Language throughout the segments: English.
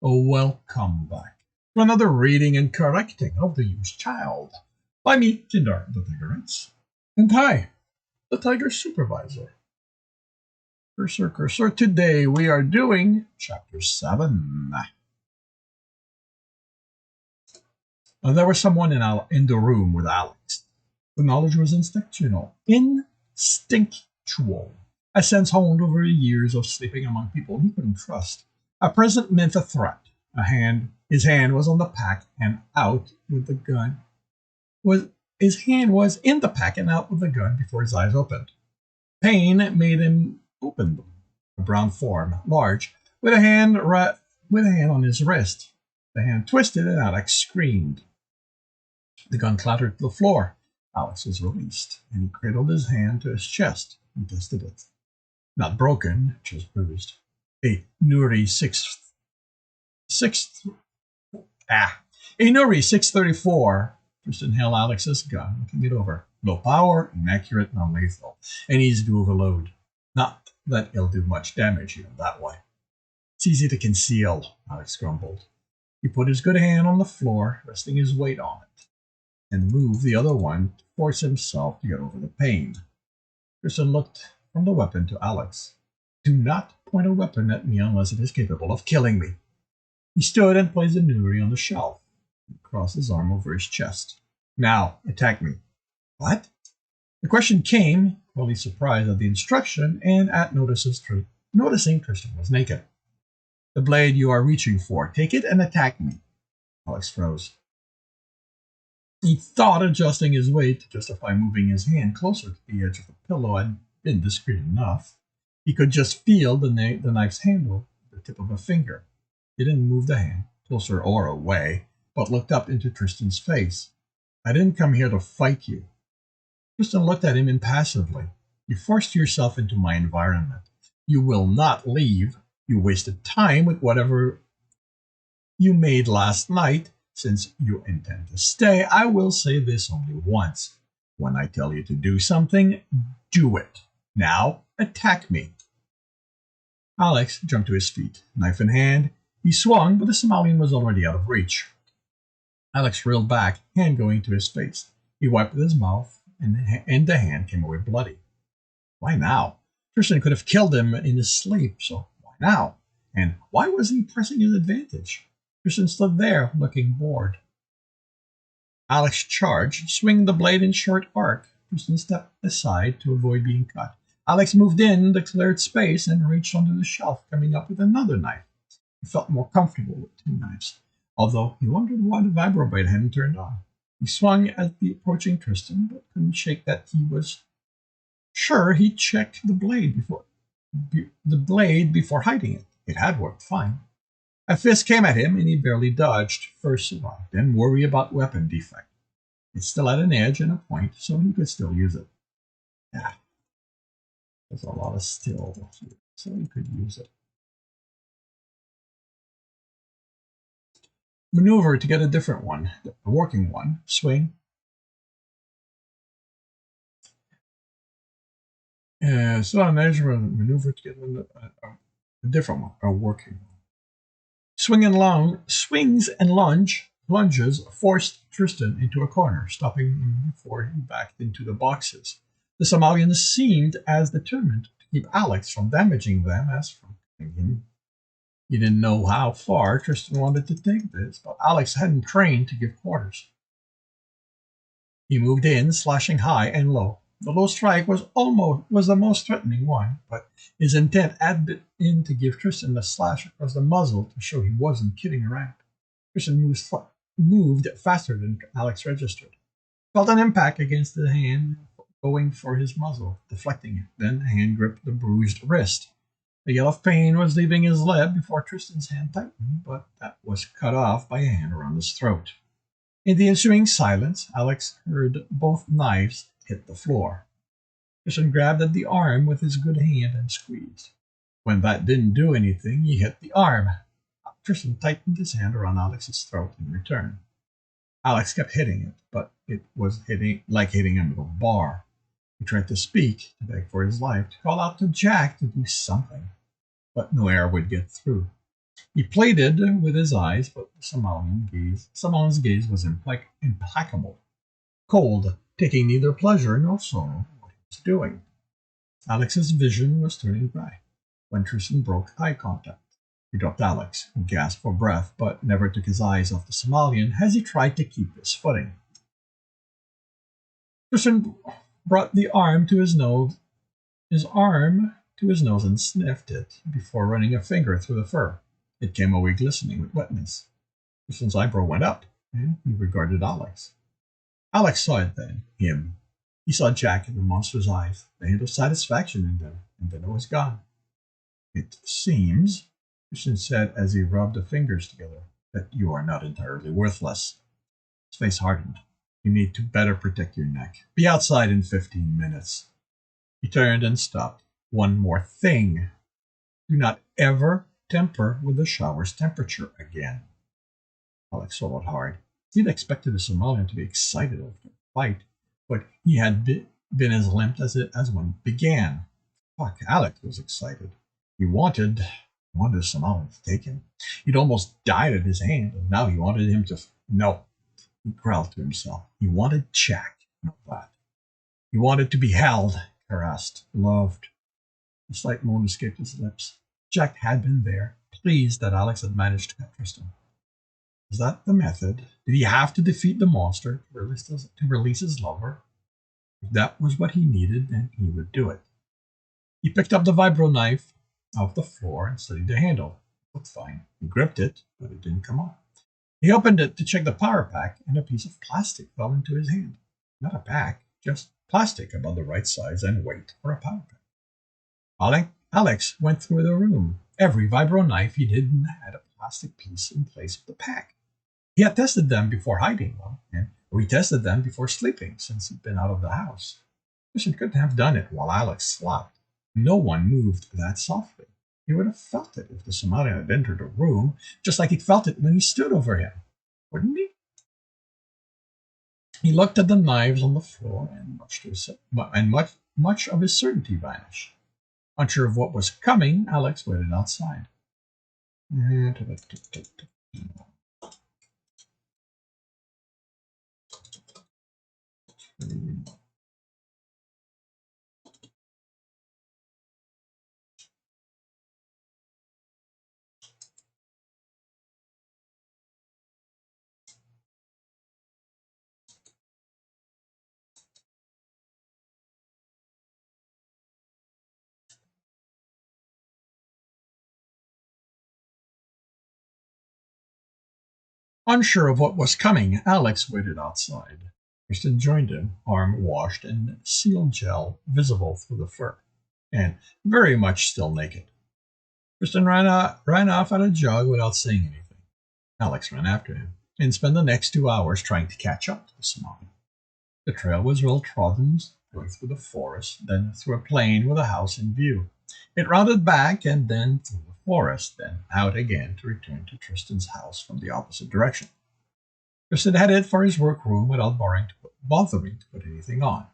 Welcome back to another reading and correcting of the used child by me, Kinder the Tigerets, and hi, the Tiger Supervisor. Cursor. Today we are doing Chapter 7. There was someone in the room with Alex. The knowledge was instinctual. A sense honed over years of sleeping among people he couldn't trust. A present meant a threat. His hand was on the pack and out with the gun. His hand was in the pack and out with the gun before his eyes opened. Pain made him open them. A brown form, large, with a hand on his wrist. The hand twisted and Alex screamed. The gun clattered to the floor. Alex was released, and he cradled his hand to his chest and tested it. Not broken, just bruised. A Nuri 634. Tristan held Alex's gun, looking it over. Low power, inaccurate, non-lethal. And easy to overload. Not that it'll do much damage even that way. It's easy to conceal, Alex grumbled. He put his good hand on the floor, resting his weight on it, and moved the other one to force himself to get over the pain. Tristan looked from the weapon to Alex. Do not point a weapon at me unless it is capable of killing me. He stood and placed the Nuri on the shelf and crossed his arm over his chest. Now, attack me. What? The question came, probably surprised at the instruction and at noticing Tristan was naked. The blade you are reaching for, take it and attack me. Alex froze. He thought adjusting his weight to justify moving his hand closer to the edge of the pillow had been discreet enough. He could just feel the knife's handle with the tip of a finger. He didn't move the hand, closer or away, but looked up into Tristan's face. I didn't come here to fight you. Tristan looked at him impassively. You forced yourself into my environment. You will not leave. You wasted time with whatever you made last night. Since you intend to stay, I will say this only once. When I tell you to do something, do it. Now, attack me. Alex jumped to his feet, knife in hand. He swung, but the Somalian was already out of reach. Alex reeled back, hand going to his face. He wiped his mouth, and the hand came away bloody. Why now? Tristan could have killed him in his sleep, so why now? And why was he pressing his advantage? Tristan stood there, looking bored. Alex charged, swinging the blade in short arc. Tristan stepped aside to avoid being cut. Alex moved in the cleared space and reached onto the shelf, coming up with another knife. He felt more comfortable with two knives, although he wondered why the vibroblade hadn't turned on. He swung at the approaching Tristan, but couldn't shake that he was sure he'd checked the blade before hiding it. It had worked fine. A fist came at him, and he barely dodged. First survived, then worry about weapon defect. It still had an edge and a point, so he could still use it. Yeah, there's a lot of still here, so he could use it. Maneuver to get a different one, a working one. Swing. So a measurement maneuver to get a different one, a working one. Swings and lunges forced Tristan into a corner, stopping him before he backed into the boxes. The Somalian seemed as determined to keep Alex from damaging them as from killing him. He didn't know how far Tristan wanted to take this, but Alex hadn't trained to give quarters. He moved in, slashing high and low. The low strike was the most threatening one, but his intent had been to give Tristan a slash across the muzzle to show he wasn't kidding around. Tristan moved faster than Alex registered. Felt an impact against the hand, going for his muzzle, deflecting it. Then the hand gripped the bruised wrist. The yell of pain was leaving his lip before Tristan's hand tightened, but that was cut off by a hand around his throat. In the ensuing silence, Alex heard both knives hit the floor. Tristan grabbed at the arm with his good hand and squeezed. When that didn't do anything, he hit the arm. Tristan tightened his hand around Alex's throat in return. Alex kept hitting it, but it was hitting a metal bar. He tried to speak, to beg for his life, to call out to Jack to do something, but no air would get through. He pleaded with his eyes, but the Somalian's gaze was implacable, cold, taking neither pleasure nor sorrow in what he was doing. Alex's vision was turning gray when Tristan broke eye contact. He dropped Alex, who gasped for breath, but never took his eyes off the Somalian as he tried to keep his footing. Tristan brought his arm to his nose and sniffed it before running a finger through the fur. It came away glistening with wetness. Tristan's eyebrow went up, and he regarded Alex. Alex saw it then, him. He saw Jack in the monster's eyes, the hint of satisfaction in them, and then it was gone. It seems, Tristan said as he rubbed the fingers together, that you are not entirely worthless. His face hardened. You need to better protect your neck. Be outside in 15 minutes. He turned and stopped. One more thing. Do not ever temper with the shower's temperature again. Alex swallowed hard. He had expected the Somalian to be excited over the fight, but he had been as limp as when it began. Fuck, Alex was excited. He wanted the Somalian to take him. He'd almost died at his hand, and now he wanted him to... No, he growled to himself. He wanted Jack, not that. He wanted to be held, caressed, loved. A slight moan escaped his lips. Jack had been there, pleased that Alex had managed to get Tristan. Was that the method? Did he have to defeat the monster to release his lover? If that was what he needed, then he would do it. He picked up the vibro knife off the floor and studied the handle. It looked fine. He gripped it, but it didn't come off. He opened it to check the power pack, and a piece of plastic fell into his hand. Not a pack, just plastic about the right size and weight for a power pack. Alex went through the room. Every vibro knife he'd hidden had a plastic piece in place of the pack. He had tested them before hiding one, and retested them before sleeping since he'd been out of the house. Tristan couldn't have done it while Alex slept. No one moved that softly. He would have felt it if the Somalian had entered the room, just like he'd felt it when he stood over him. Wouldn't he? He looked at the knives on the floor, and much of his certainty vanished. Unsure of what was coming, Alex waited outside. Unsure of what was coming, Alex waited outside. Tristan joined him, arm washed and seal gel visible through the fur, and very much still naked. Tristan ran off at a jog without saying anything. Alex ran after him, and spent the next 2 hours trying to catch up to the Somali. The trail was well trodden, going through the forest, then through a plain with a house in view. It rounded back and then through the forest, then out again to return to Tristan's house from the opposite direction. Tristan headed for his workroom without bothering to put anything on.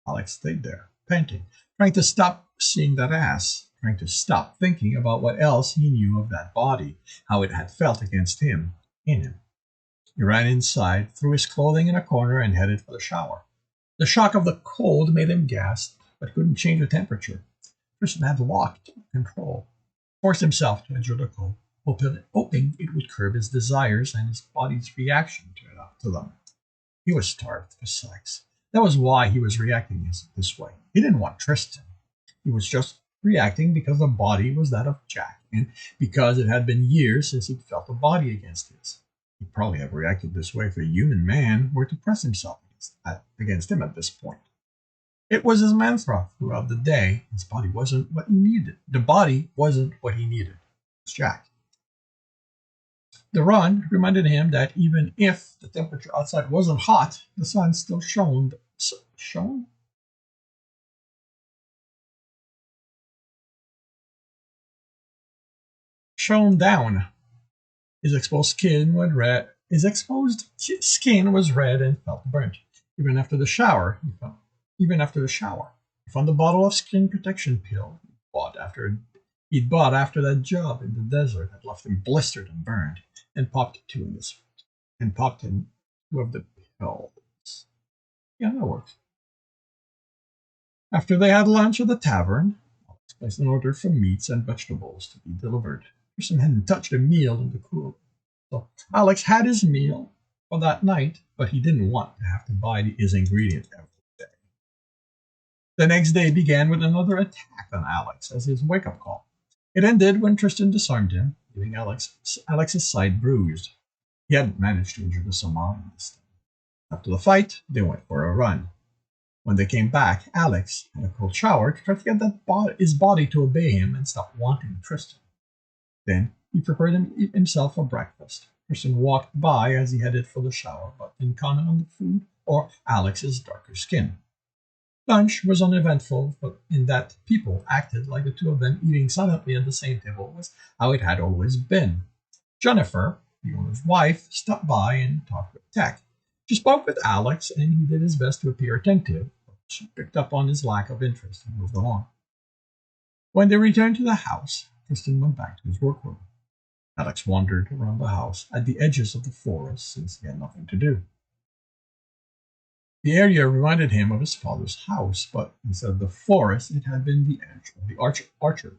Alex stayed there, panting, trying to stop seeing that ass, trying to stop thinking about what else he knew of that body, how it had felt against him, in him. He ran inside, threw his clothing in a corner, and headed for the shower. The shock of the cold made him gasp, but couldn't change the temperature. Tristan had locked control, forced himself to enter the cold, hoping it would curb his desires and his body's reaction to them. He was starved for sex. That was why he was reacting this way. He didn't want Tristan. He was just reacting because the body was that of Jack, and because it had been years since he'd felt a body against his. He'd probably have reacted this way if a human man were to press himself against him at this point. It was his mantra throughout the day. His body wasn't what he needed. The body wasn't what he needed. It was Jack. The run reminded him that even if the temperature outside wasn't hot, the sun still shone down. His exposed skin was red and felt burnt. Even after the shower, he found the bottle of skin protection pill he bought after he'd bought after that job in the desert had left him blistered and burned, and popped in two of the pills. Yeah, that works. After they had lunch at the tavern, Alex placed an order for meats and vegetables to be delivered. Tristan hadn't touched a meal in the cooler. So Alex had his meal for that night, but he didn't want to have to buy his ingredient every day. The next day began with another attack on Alex as his wake-up call. It ended when Tristan disarmed him, leaving Alex's side bruised. He hadn't managed to injure the Somalian this time. After the fight, they went for a run. When they came back, Alex had a cold shower to try to get his body to obey him and stop wanting Tristan. Then he prepared himself for breakfast. Tristan walked by as he headed for the shower, but didn't comment on the food or Alex's darker skin. Lunch was uneventful, but in that people acted like the two of them eating silently at the same table was how it had always been. Jennifer, the owner's wife, stopped by and talked with Tech. She spoke with Alex, and he did his best to appear attentive, but she picked up on his lack of interest and moved along. When they returned to the house, Tristan went back to his workroom. Alex wandered around the house at the edges of the forest since he had nothing to do. The area reminded him of his father's house, but instead of the forest, it had been the edge of the orchard.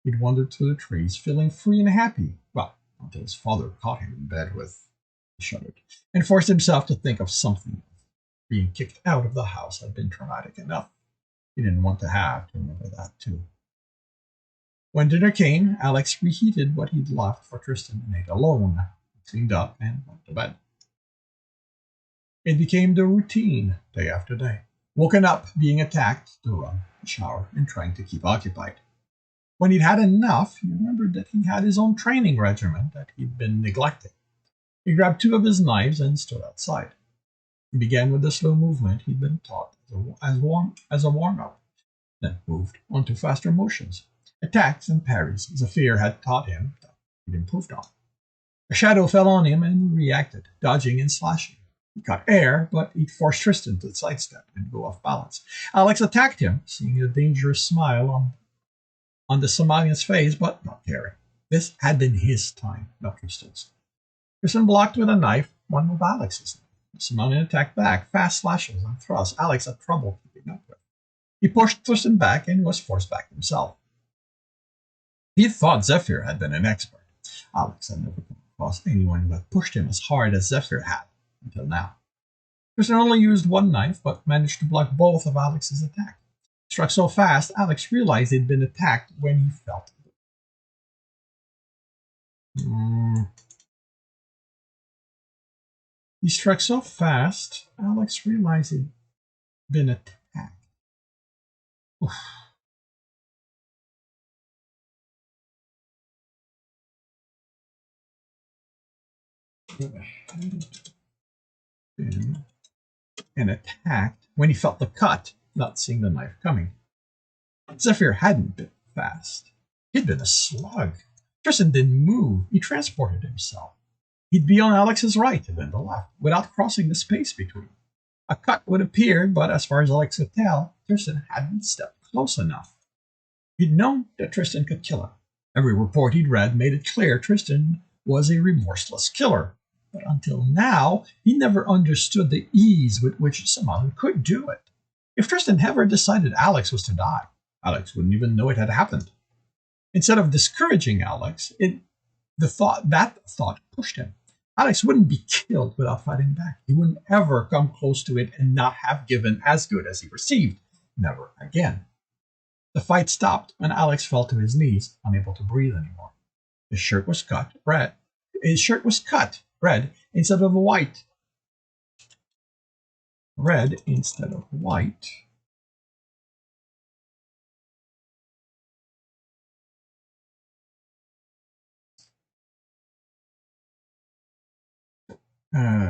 He'd wandered through the trees, feeling free and happy. Well, until his father caught him in bed with, he shuddered, and forced himself to think of something. Being kicked out of the house had been traumatic enough. He didn't want to have to remember that too. When dinner came, Alex reheated what he'd left for Tristan and ate alone. He cleaned up and went to bed. It became the routine, day after day. Woken up, being attacked, to run, shower, and trying to keep occupied. When he'd had enough, he remembered that he had his own training regimen that he'd been neglecting. He grabbed two of his knives and stood outside. He began with the slow movement he'd been taught as a warm-up, then moved on to faster motions. Attacks and parries Zephyr had taught him that he'd improved on. A shadow fell on him and he reacted, dodging and slashing. He caught air, but he'd forced Tristan to sidestep and go off balance. Alex attacked him, seeing a dangerous smile on the Somalian's face, but not caring. This had been his time, not Tristan's. Tristan blocked with a knife, one of Alex's. The Somalian attacked back, fast slashes and thrusts Alex had trouble keeping up with. He pushed Tristan back and was forced back himself. He thought Zephyr had been an expert. Alex had never come across anyone who had pushed him as hard as Zephyr had, until now. Tristan only used one knife, but managed to block both of Alex's attacks. Struck so fast, Alex realized he'd been attacked when he felt it. He struck so fast, Alex realized he'd been attacked. Oof. Been and attacked when he felt the cut, not seeing the knife coming. Zephyr hadn't been fast. He'd been a slug. Tristan didn't move. He transported himself. He'd be on Alex's right and then the left, without crossing the space between. A cut would appear, but as far as Alex could tell, Tristan hadn't stepped close enough. He'd known that Tristan could kill him. Every report he'd read made it clear Tristan was a remorseless killer. But until now, he never understood the ease with which someone could do it. If Tristan ever decided Alex was to die, Alex wouldn't even know it had happened. Instead of discouraging Alex, that thought pushed him. Alex wouldn't be killed without fighting back. He wouldn't ever come close to it and not have given as good as he received. Never again. The fight stopped when Alex fell to his knees, unable to breathe anymore. His shirt was cut red instead of white. Red instead of white.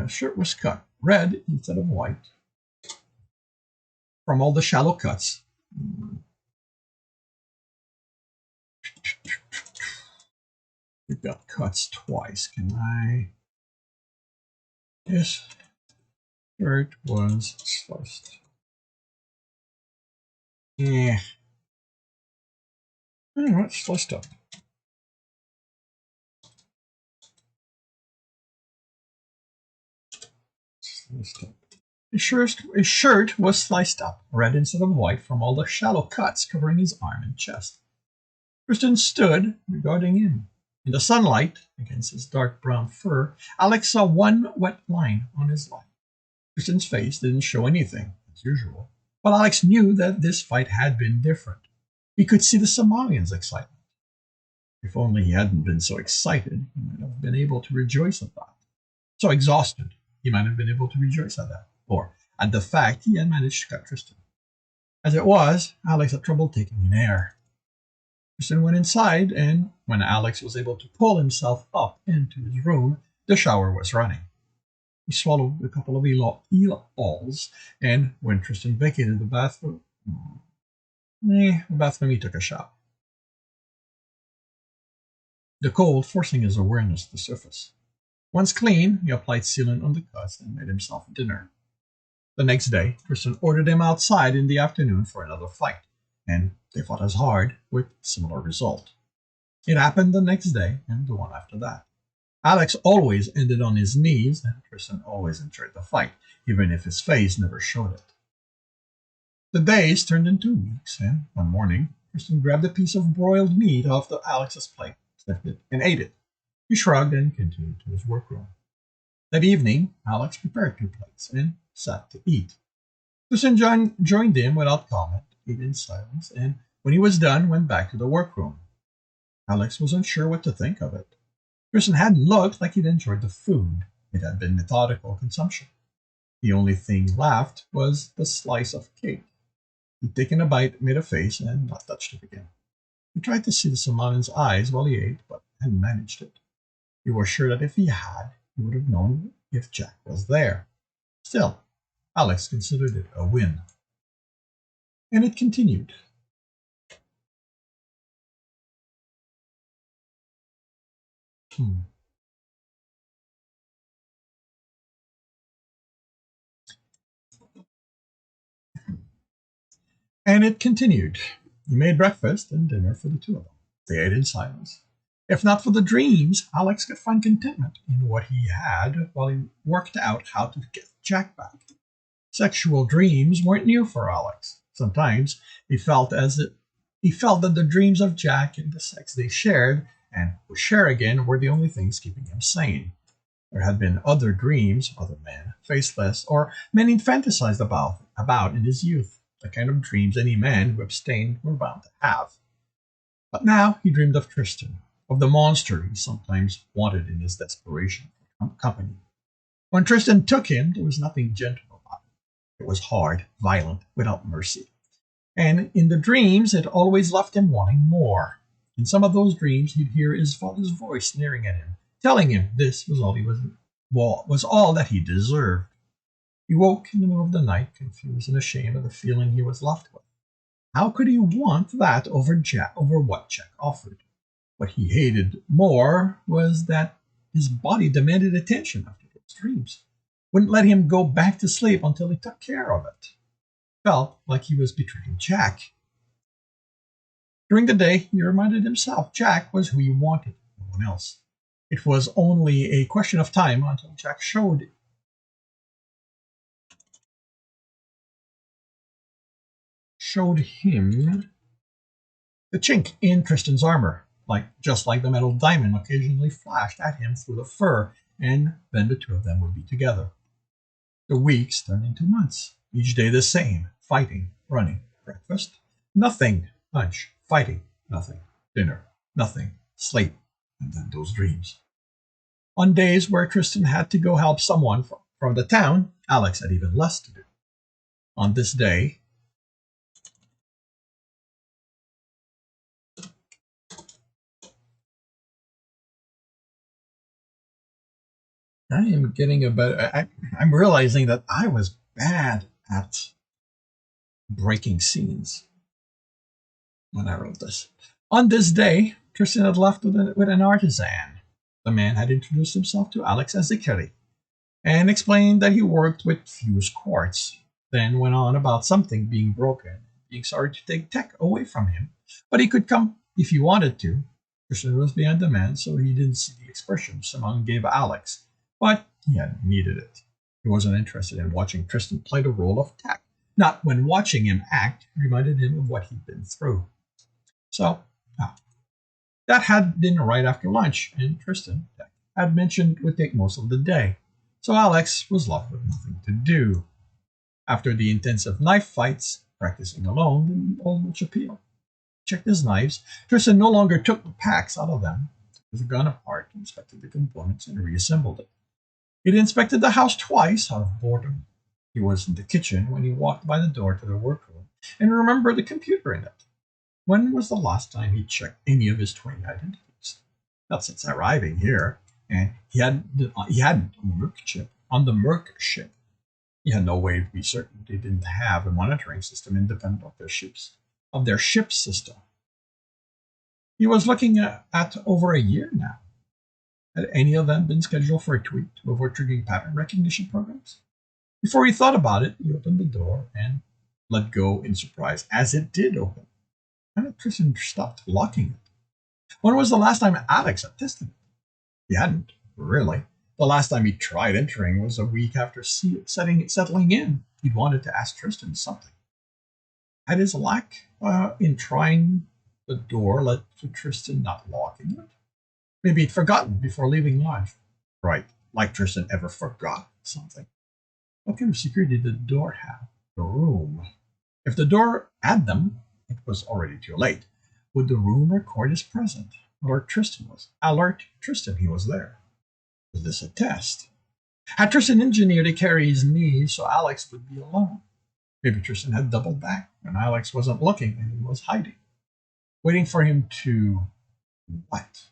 Shirt was cut red instead of white from all the shallow cuts. We've got cuts twice. Can I? This shirt was sliced. Yeah. Let's list up. His shirt was sliced up, red instead of white, from all the shallow cuts covering his arm and chest. Tristan stood, regarding him. In the sunlight, against his dark brown fur, Alex saw one wet line on his leg. Tristan's face didn't show anything, as usual, but Alex knew that this fight had been different. He could see the Somalian's excitement. If only he hadn't been so excited, he might have been able to rejoice at that. So exhausted, he might have been able to rejoice at that, or at the fact he had managed to cut Tristan. As it was, Alex had trouble taking in air. Tristan went inside, and when Alex was able to pull himself up into his room, the shower was running. He swallowed a couple of eel-alls, and when Tristan vacated the bathroom, he took a shower. The cold forcing his awareness to surface. Once clean, he applied sealant on the cuts and made himself dinner. The next day, Tristan ordered him outside in the afternoon for another fight, and they fought as hard, with similar result. It happened the next day and the one after that. Alex always ended on his knees, and Tristan always enjoyed the fight, even if his face never showed it. The days turned into weeks, and one morning, Tristan grabbed a piece of broiled meat off Alex's plate, sniffed it, and ate it. He shrugged and continued to his workroom. That evening, Alex prepared 2 plates and sat to eat. Tristan joined him without comment, ate in silence, and when he was done, went back to the workroom. Alex wasn't sure what to think of it. Tristan hadn't looked like he'd enjoyed the food. It had been methodical consumption. The only thing left was the slice of cake. He'd taken a bite, made a face, and not touched it again. He tried to see the Somalian's eyes while he ate, but hadn't managed it. He was sure that if he had, he would have known if Jack was there. Still, Alex considered it a win. And it continued. And it continued. He made breakfast and dinner for the 2 of them. They ate in silence. If not for the dreams, Alex could find contentment in what he had while he worked out how to get Jack back. Sexual dreams weren't new for Alex. Sometimes he felt that the dreams of Jack and the sex they shared and would share again were the only things keeping him sane. There had been other dreams, other men, faceless, or men he'd fantasized about in his youth, the kind of dreams any man who abstained were bound to have. But now he dreamed of Tristan, of the monster he sometimes wanted in his desperation for company. When Tristan took him, there was nothing gentle about it. It was hard, violent, without mercy. And in the dreams, it always left him wanting more. In some of those dreams, he'd hear his father's voice sneering at him, telling him this was all that he deserved. He woke in the middle of the night, confused and ashamed of the feeling he was left with. How could he want that over what Jack offered? What he hated more was that his body demanded attention after those dreams. Wouldn't let him go back to sleep until he took care of it. Felt like he was betraying Jack. During the day, he reminded himself Jack was who he wanted, no one else. It was only a question of time until Jack showed him the chink in Tristan's armor, just like the metal diamond occasionally flashed at him through the fur, and then the 2 of them would be together. The weeks turned into months, each day the same, fighting, running, breakfast, nothing, lunch, fighting, nothing, dinner, nothing, sleep, and then those dreams. On days where Tristan had to go help someone from the town, Alex had even less to do. On this day, I'm realizing that I was bad at breaking scenes when I wrote this. On this day, Tristan had left with an artisan. The man had introduced himself to Alex as Zikari and explained that he worked with fused quartz, then went on about something being broken, being sorry to take tech away from him, but he could come If he wanted to, Tristan was behind the man, so he didn't see the expression Simon gave Alex, but he hadn't needed it. He wasn't interested in watching Tristan play the role of tech. Not when watching him act reminded him of what he'd been through. So, that had been right after lunch, and Tristan had mentioned would take most of the day. So Alex was left with nothing to do. After the intensive knife fights, practicing alone didn't hold much appeal. Checked his knives. Tristan no longer took the packs out of them, took the gun apart, inspected the components, and reassembled it. He'd inspected the house twice out of boredom. He was in the kitchen when he walked by the door to the workroom and remembered the computer in it. When was the last time he checked any of his 20 identities? Not since arriving here, and he hadn't on the Merc ship. He had no way to be certain they didn't have a monitoring system independent of their ship's system. He was looking at over a year now. Had any of them been scheduled for a tweak to avoid triggering pattern recognition programs? Before he thought about it, he opened the door and let go in surprise as it did open. And Tristan stopped locking it. When was the last time Alex had tested it? He hadn't, really. The last time he tried entering was a week after settling in. He'd wanted to ask Tristan something. Had his lack in trying the door led to Tristan not locking it? Maybe he'd forgotten before leaving lunch. Right, like Tristan ever forgot something. What kind of security did the door have? The room. If the door had them, it was already too late. Would the room record his presence? Alert Tristan he was there. Was this a test? Had Tristan engineered to carry his knees so Alex would be alone? Maybe Tristan had doubled back when Alex wasn't looking and he was hiding. Waiting for him to what?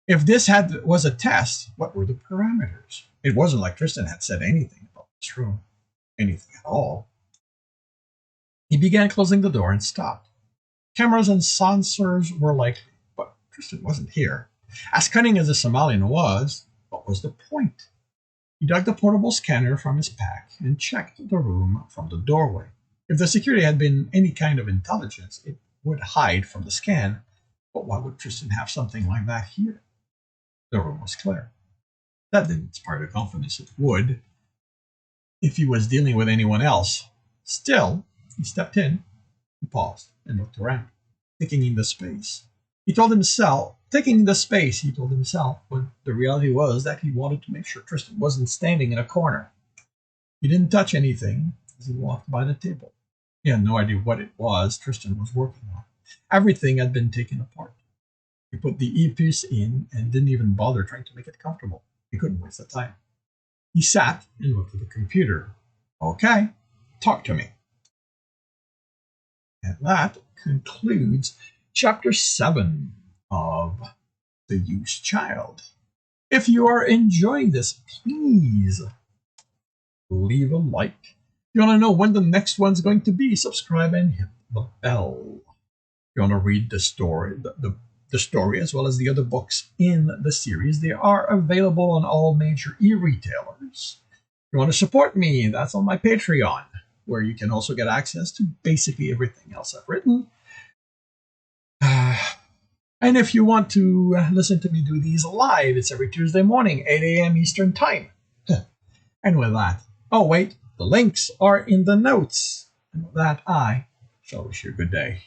If this was a test, what were the parameters? It wasn't like Tristan had said anything about this room. Anything at all. He began closing the door and stopped. Cameras and sensors were likely, but Tristan wasn't here. As cunning as the Somalian was, what was the point? He dug the portable scanner from his pack and checked the room from the doorway. If the security had been any kind of intelligence, it would hide from the scan. But why would Tristan have something like that here? The room was clear. That didn't inspire the confidence it would if he was dealing with anyone else. Still, he stepped in, and paused, and looked around, taking in the space. He told himself, but the reality was that he wanted to make sure Tristan wasn't standing in a corner. He didn't touch anything as he walked by the table. He had no idea what it was Tristan was working on. Everything had been taken apart. He put the earpiece in and didn't even bother trying to make it comfortable. He couldn't waste the time. He sat and looked at the computer. Okay, talk to me. And that concludes Chapter 7 of The Used Child. If you are enjoying this, please leave a like. If you want to know when the next one's going to be, subscribe and hit the bell. If you want to read the story, the story as well as the other books in the series, they are available on all major e-retailers. If you want to support me, that's on my Patreon, where you can also get access to basically everything else I've written. And if you want to listen to me do these live, it's every Tuesday morning, 8 a.m. Eastern Time. And with that, the links are in the notes. And with that, I shall wish you a good day.